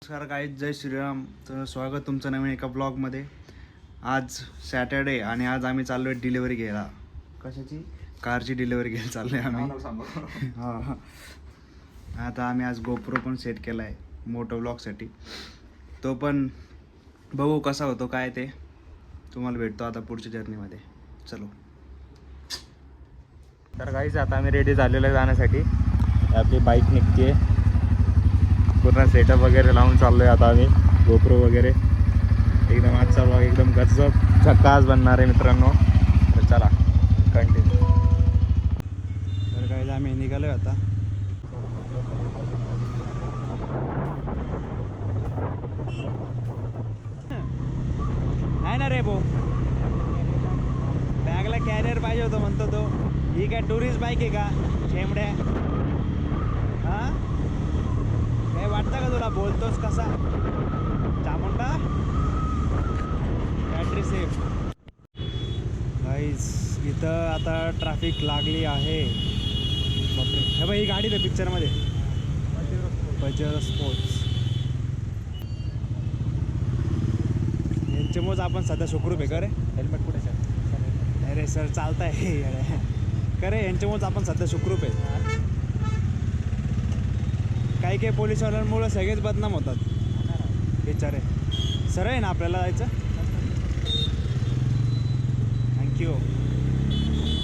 नमस्कार गाईज, जय श्रीराम. तर स्वागत तुमचं नवीन एका ब्लॉगमध्ये. आज सॅटर्डे आणि आज आम्ही चाललो आहे डिलेवरी घ्यायला. कशाची? कारची डिलेवरी घ्यायला चाललो आहे आम्ही. हां, आता आम्ही आज गोप्रो पण सेट केला आहे मोटो ब्लॉगसाठी. तो पण बघू कसा होतो काय ते तुम्हाला भेटतो आता पुढच्या जर्नीमध्ये. चलो. तर गाईज आता आम्ही रेडी झालेलो आहे जाण्यासाठी. आपली बाईक निघते, पूर्ण सेटअप वगैरे लावून चाललो आहे आता आम्ही. गोप्रो वगैरे एकदम आजचा ब्लॉग एकदम गजब झक्कास बनणार आहे मित्रांनो. तर चला कंटिन्यू. तर गाईज आम्ही निघालो आहे आता. नाही ना रे भाऊ, बॅगला कॅरियर पाहिजे होतं म्हणतो तो. ही काय टुरिस्ट बाईक आहे का शेमड्या? हां, काय वाटतं का तुला? बोलतोस कसा चामुंडा? Battery safe. गाईज इथं आता ट्रॅफिक लागली आहे. बापरे, हे बाई ही गाडी तर पिक्चरमध्ये बजाज स्पोर्ट्स. यांच्यामुळेच आपण सध्या सुखरूप आहे का रे? हेल्मेट कुठे सर? अरे सर चालताय का रे? यांच्यामुळेच आपण सध्या सुखरूप आहे. काही काही पोलिसवाल्यांमुळे सगळेच बदनाम होतात बिचारे. सर आहे ना आपल्याला जायचं. थँक्यू.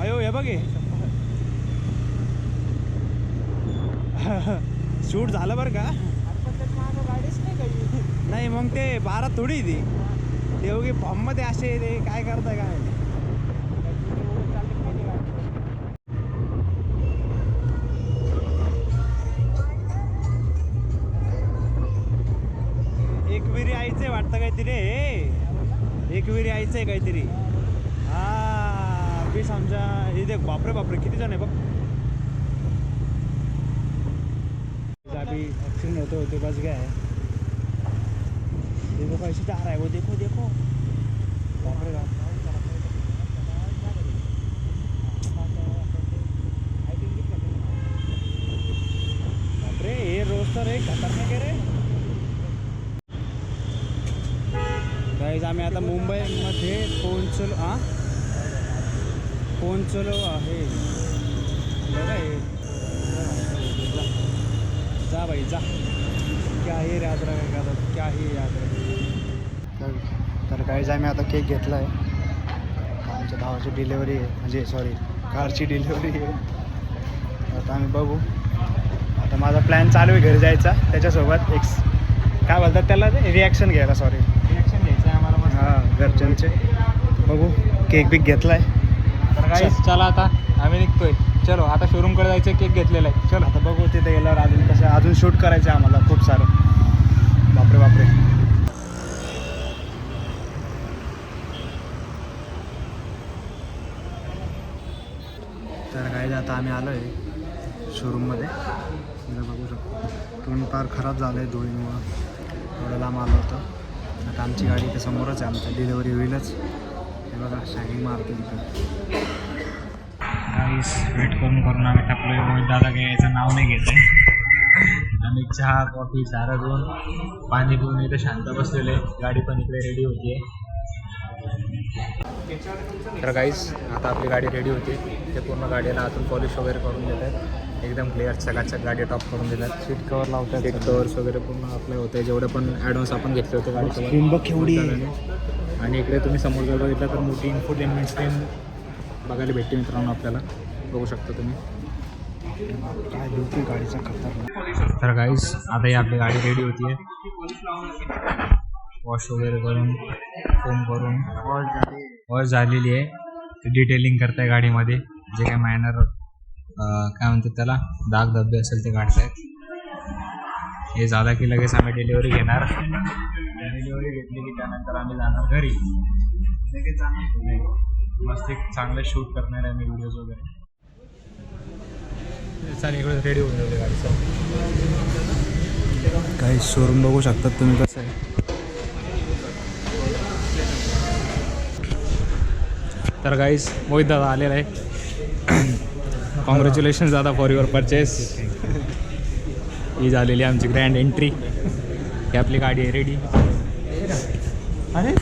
अयो हे बघे शूट झालं बरं का? नाही मग ते 12 थोडी ती देवगी फॉर्ममध्ये असे ते काय करताय काय? एकविरी आईचं वाटतं काहीतरी. एकविरी आईचं आहे काहीतरी. हा बी समजा. हे देख, बापरे बापरे किती जण आहे बघ. अभी एक्सीडेंट होते होते बच गया है. देखो कैसे जा रहा है वो, देखो देखो. बापरे बाप. बापरे हे रोज तर एक खतरनाक आहे रे. गाईज आम्ही आता मुंबईमध्ये पोहोचलो. पोहोचलो आहे. बघा हे, जा भाई जा. क्या ही याद रखेगा, क्या ही याद रखेगा. तर गाईज आम्ही आता केक घेतला आहे. आमच्या भावाची डिलेवरी आहे, म्हणजे सॉरी कारची डिलेवरी आहे. आता आम्ही बघू. आता माझा प्लॅन चालू आहे घरी जायचा, त्याच्यासोबत एक काय बोलतात त्याला, ते रिॲक्शन घ्यायला. सॉरी, रिॲक्शन घ्यायचं आहे आम्हाला. हां, घरच्यांचे. बघू, केक बिक घेतला आहे. तर गाईज चला आता आम्ही निघतोय. चलो आता शोरूमकडे जायचं. केक घेतलेला आहे. चलो आता बघू तिथे गेल्यावर अजून कसं अजून शूट करायचं आहे आम्हाला खूप सारं. बापरे बापरे. तर काय आता आम्ही आलो आहे शोरूममध्ये. इथं बघू शकतो तोंड फार खराब झालं आहे धुळीमुळं. एवढं लांब आलं होतं. आता आमची गाडी इथे समोरच आहे, आमच्या डिलेवरी होईलच. हे बघा शायनिंग मारते तिथं. गाईस वेट करून करून आम्ही टाकलोय. मोहित दादा काही याचं नाव नाही घेत आहे. आम्ही चहा कॉफी चारा घेऊन पाणी पिऊन इथं शांत बसलेले. गाडी पण इकडे रेडी होती आहे. तर गाईस आता आपली गाडी रेडी होती. ते पूर्ण गाडीला आतून पॉलिश वगैरे करून देतात. एकदम क्लिअर चकाचक गाडी टॉप करून देतात. सीट कवर लावतात. सीट कवर्स वगैरे पूर्ण अप्लाय होते. जेवढे पण ॲडव्हान्स आपण घेतले होते गाडीसोबत. स्क्रीन बघ केवढी. आणि इकडे तुम्ही समोर जर बघितलं तर मोठी इन्फोटेनमेंट स्क्रीन बघायला भेटते मित्रांनो आपल्याला. बघू शकता तुम्ही. काय बिलकुल गाडीचा खतरनाक. तर गाईस आता ही आपली गाडी रेडी होती आहे. वॉश वगैरे करून फोम करून वॉश झालेली आहे. ते डिटेलिंग करताय गाडीमध्ये. जे काही मायनर काय म्हणतात त्याला दाग धब्बे असेल ते काढतायत. हे झालं की लगेच आम्ही डिलिव्हरी घेणार. डिलिव्हरी घेतली की त्यानंतर आम्ही जाणार घरी. लगेच जाणार मस्त एक चांगलं शूट करणार आहे मी व्हिडिओज वगैरे. चालेल इकडे रेडी होऊन जाते गाडीचं. काही शोरूम बघू शकतात तुम्ही कसं आहे. तर गाईस मोहित दादा आलेला आहे. कॉंग्रॅच्युलेशन दादा फॉर युअर परचेस. ही झालेली आमची ग्रँड एंट्री. ही आपली गाडी आहे रेडी. अरे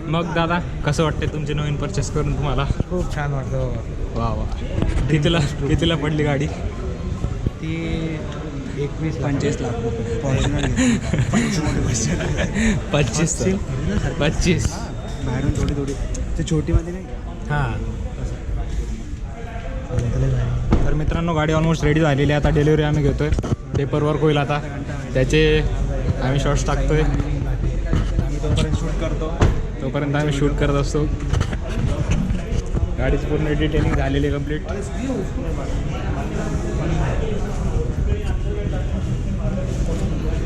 मग दादा कसं वाटतं तुमची नवीन परचेस करून तुम्हाला? खूप छान वाटतं. वा वा. कितीला पडली गाडी? ती 21-25 लाख रुपये. 25 बाहेरून थोडी ते छोटीमध्ये नाही का? हां. तर मित्रांनो गाडी ऑलमोस्ट रेडी झालेली आहे. आता डिलिव्हरी आम्ही घेतोय. पेपर वर्क होईल आता, त्याचे आम्ही शॉर्ट्स टाकतोय. आम्ही तोपर्यंत आम्ही शूट करत असतो. गाडीची पूर्ण डिटेलिंग झालेली कंप्लीट.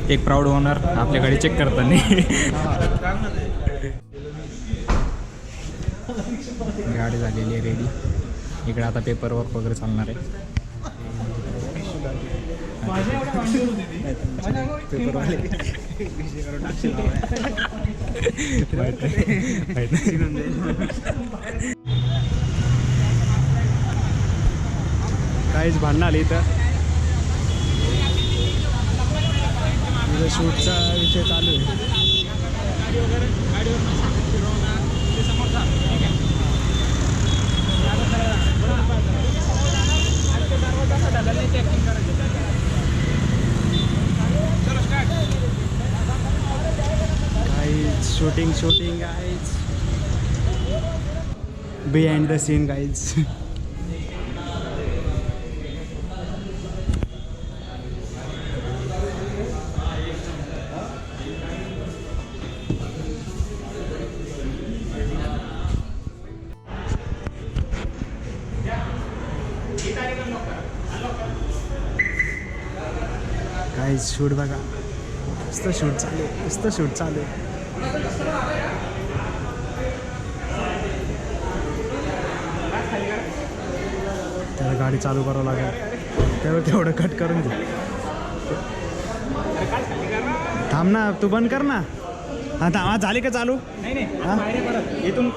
एक प्राऊड ओनर आपल्या गाडी चेक करताना. गाडी झालेली आहे रेडी. इकडे आता पेपर वर्क वगैरे चालणार आहे. काहीच भांडणं आली इथं शूटचा विषय चालू आहे. Shooting guys, behind the scene guys. Guys shoot बघा, नुसतं शूट चालू आहे. त्याला गाडी चालू करावं लागेल, तेवढं कट करून दे. थांब ना, तू बंद कर ना. हा झाली का चालू? इथून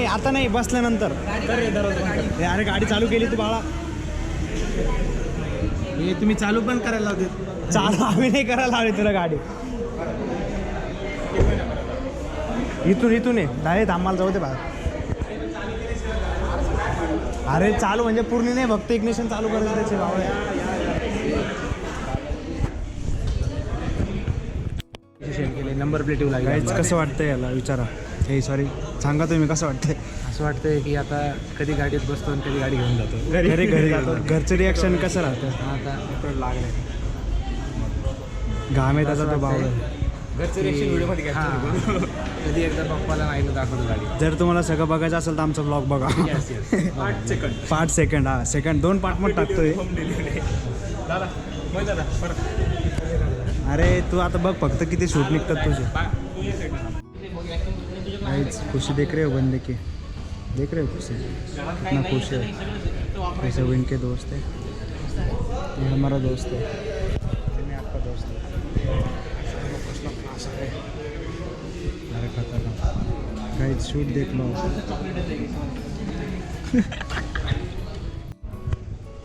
आता नाही बसल्यानंतर. अरे गाडी चालू केली तू बाळा. हे तुम्ही चालू पण करायला लावते. चालू आम्ही नाही करायला हवी तुला गाडी. इथून डायरेक्ट आम्हाला जाऊ दे बाहेर. अरे चालू म्हणजे पूर्ण नाही, फक्त इग्निशन चालू करायचं त्याचे बाबा. नंबर प्लेट गाईज कसं वाटतंय याला विचारा. हे सॉरी सांगा तुम्ही, कसं वाटतंय? असं वाटतंय की आता कधी गाडीत बसतो आणि कधी गाडी घेऊन जातो. घरी जातो. घरचं रिॲक्शन कसं राहतं? आता लागले घाम आहे त्याचा तो भाव. घरचं रिएक्शन व्हिडिओमध्ये कधी एकदा पप्पाला नाही दाखवतो गाडी. जर तुम्हाला सगळं बघायचं असेल तर आमचा ब्लॉग बघा. 5 सेकंड. हा सेकंड 2 पार्ट मध्ये टाकतोय. अरे तू आता बघ फक्त किती शूट निघतात तुझे. खुशी देख रहे हो बंदे की, देख रहे हो खुशी कितना खुश है. ऐसे वो इनके दोस्त है, ये हमारा दोस्त है, मैं आपका दोस्त है. अरे खतरनाक गाइस, शूट देख लो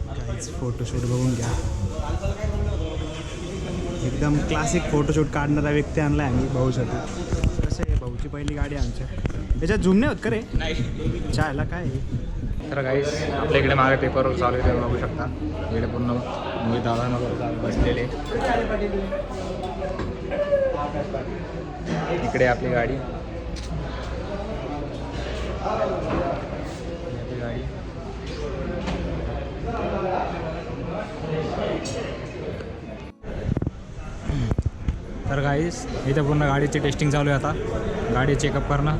गाइस. फोटोशूट बघून घ्या. एकदम क्लासिक फोटोशूट काढणारा व्यक्ती आणला आहे आम्ही भाऊसाठी. कसं आहे, भाऊची पहिली गाडी आमच्या. त्याच्यात झूम नाही होत का रे? चायला काय. तर गाईस आपल्या इकडे मागे पेपरवर चालू आहे, बघू शकता. इकडे पूर्ण मोहित दादा वगैरे बसलेले. इकडे आपली गाडी. तर गाईस इथे पूर्ण गाडीची टेस्टिंग चालू आहे आता. गाडी चेकअप करणं.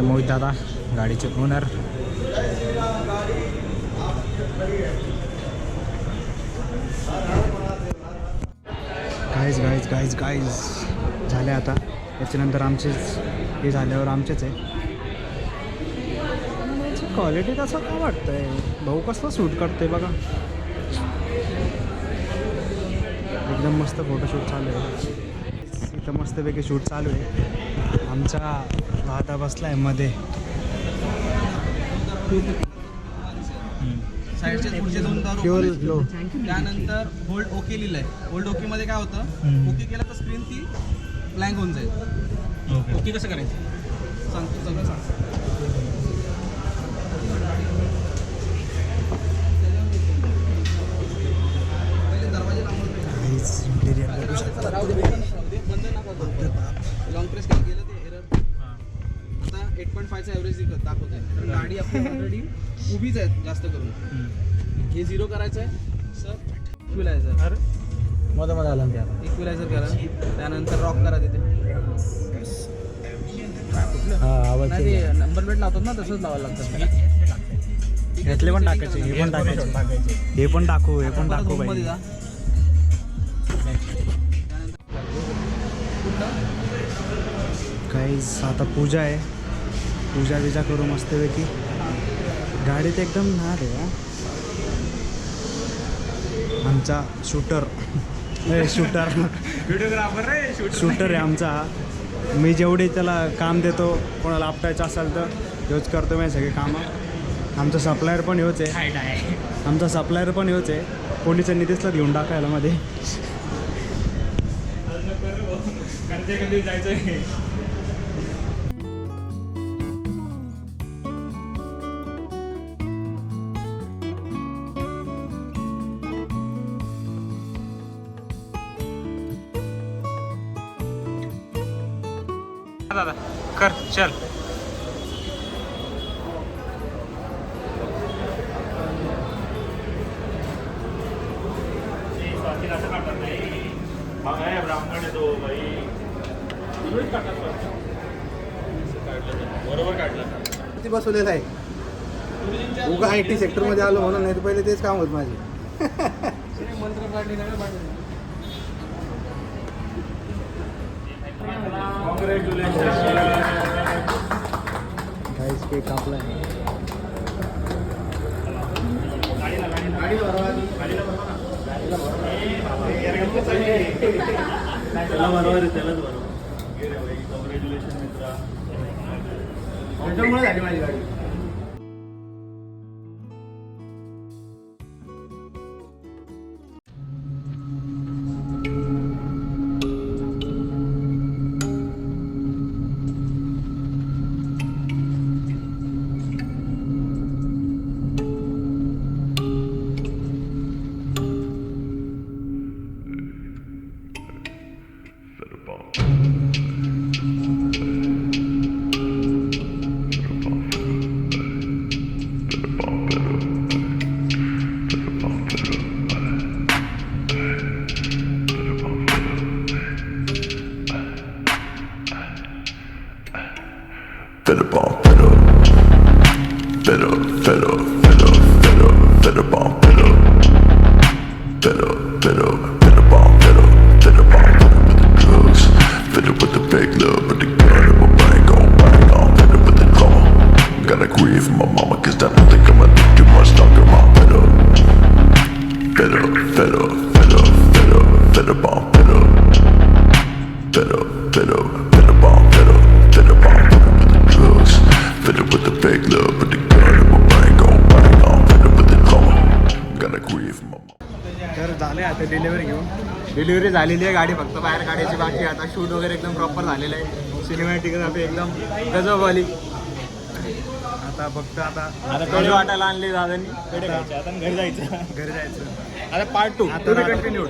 आपले मोहित दादा गाडीचे ओनर. गाईज झाले आता. त्याच्यानंतर आमचेच हे झाल्यावर आमचेच आहे. क्वालिटी कसं काय वाटतंय भाऊ, कसलं शूट करतोय बघा. एकदम मस्त फोटोशूट चालू आहे इथं. मस्तपैकी शूट चालू आहे. आमचा वाहता बसला आहे मध्ये. साईडचे पुढचे 2 दार फ्युल लो. त्यानंतर होल्ड ओके लिहिलंय. होल्ड ओके मध्ये काय होतं, ओके केलं तर स्क्रीन ती ब्लँक होऊन जाईल. ओके कसं करायचं सांगतो, सगळं सांगतो. पहिले दरवाजे बंद नका करू. लॉंग प्रेस केलं गेलं ते एरर. आता 8.5 चा ॲव्हरेज दाखवत आहे, कारण गाडी आपली ऑलरेडी उभीच आहे जास्त करून. हे 0 करायचं आहे सर. इक्विलायझर मध्ये आला इक्विलायझर करा. त्यानंतर रॉक करा तिथे. नाही ते नंबर प्लेट लावतात ना, तसंच लावायला लागतं. यातले पण टाकायचे, हे पण टाकायचे, हे पण टाकू, हे पण टाकू मध्ये बाई. जा. काही आता पूजा आहे. पूजा करू मस्तपैकी. गाडीत एकदम ना रे आमचा शूटर शूटर आहे आमचा. मी जेवढे त्याला काम देतो, कोणाला आपटायचं असेल तर ह्योच करतो मी सगळे कामं. आमचा सप्लायर पण ह्योच आहे. पोलिसांनी निधीसला घेऊन टाकायला मध्ये. दादा कर चल. किती बसवलेलं आहे. उगा IT सेक्टरमध्ये आलो म्हणून, नाही तर पहिले तेच काम होत माझे. मंत्र काढली काहीच केक कापला आहे. त्याच्यामुळे झाली माझी गाडी. Better bomb, better bomb, better bomb with the drugs, better with the big love, with the gun, and my bang on, better with the drama. Gotta grieve for my mama, 'cause I don't think I'ma do too much longer, mom. Better bomb, better bomb, with the drugs, better with the big love, with the gun, and my bang on, better with the drama. Gotta grieve for my mama. तर झाले आता delivery घेऊन. Delivery झालेली आहे. गाडी फक्त बाहेर काढायची बाकी आहे. आता शूट वगैरे एकदम प्रॉपर झालेलं आहे. सिनेमॅटिकग्राफी एकदम गजबवाली. आता फक्त आता पेढे वाटायला आणले दादांनी. पेढे खायचे, आता घरी जायचं. आता पार्ट 2 कंटिन्यूड.